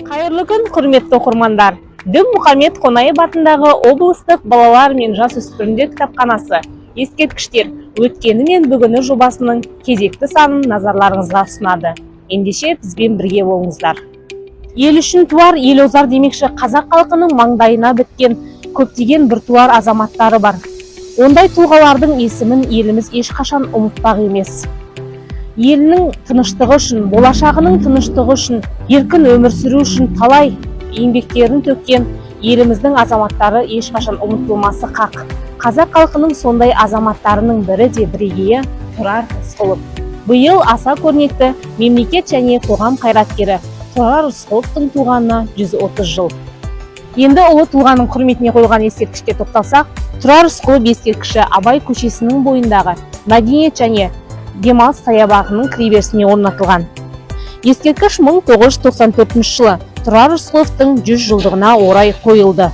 Қайырлы күн, құрметті оқырмандар. Дінмұхамед Қонаев атындағы облыстық балалар мен жасөспірімдер кітапханасы ескерткіштер өткені мен бүгіні жобасының кезекті санын назарларыңызға ұсынады. Ендеше бізбен бірге болыңыздар. Ел үшін туар, ел озар демекші қазақ халқының маңдайына біткен көптеген біртуар азаматтары бар. Ондай тұлғалардың есімін еліміз ешқашан ұмытпақ емес. Елінің тыныштығы үшін, болашағының тыныштығы үшін, еркін өмір сүру үшін талай еңбектерін төккен еліміздің азаматтары ешқашан ұмытылмасы хақ. Қазақ халқының сондай азаматтарының бірі де бірегейі Тұрар Рысқұлов. Биыл аса көрнекті мемлекет және қоғам қайраткері Тұрар Рысқұловтың туғанына 130 жыл. Енді ұлы тұлғаның құрметіне қойылған ескерткішке тоқталсақ, Тұрар Рысқұлов ескерткіші Абай көшесінің бойындағы мәдениет және демалыс саябағының кіреберісіне орнатылған. Ескерткіш 1994 жылы Тұрар Рысқұловтың 100 жылдығына орай қойылды.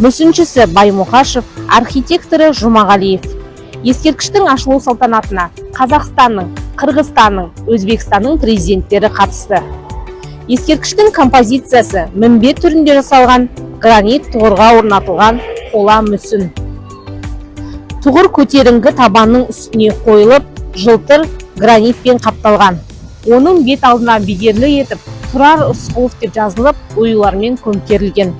Мүсіншісі Баймұқашев, архитекторы Жұмағалиев. Ескерткіштің ашылу салтанатына Қазақстанның, Қырғызстанның, Өзбекстанның президенттері қатысты. Ескерткіштің композициясы мінбе түрінде жасалған гранит тұғырға орнатылған қола мүсін. Тұғыр көтеріңкі табанның үстіне қойылып, жылтыр гранитпен қапталған. Оның бет алдына бедерлі етіп Тұрар Рысқұлов деп жазылып, оюлармен көмкерілген.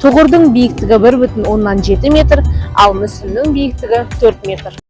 Тұғырдың биіктігі 1,7 метр, ал мүсіннің биіктігі 4 метр.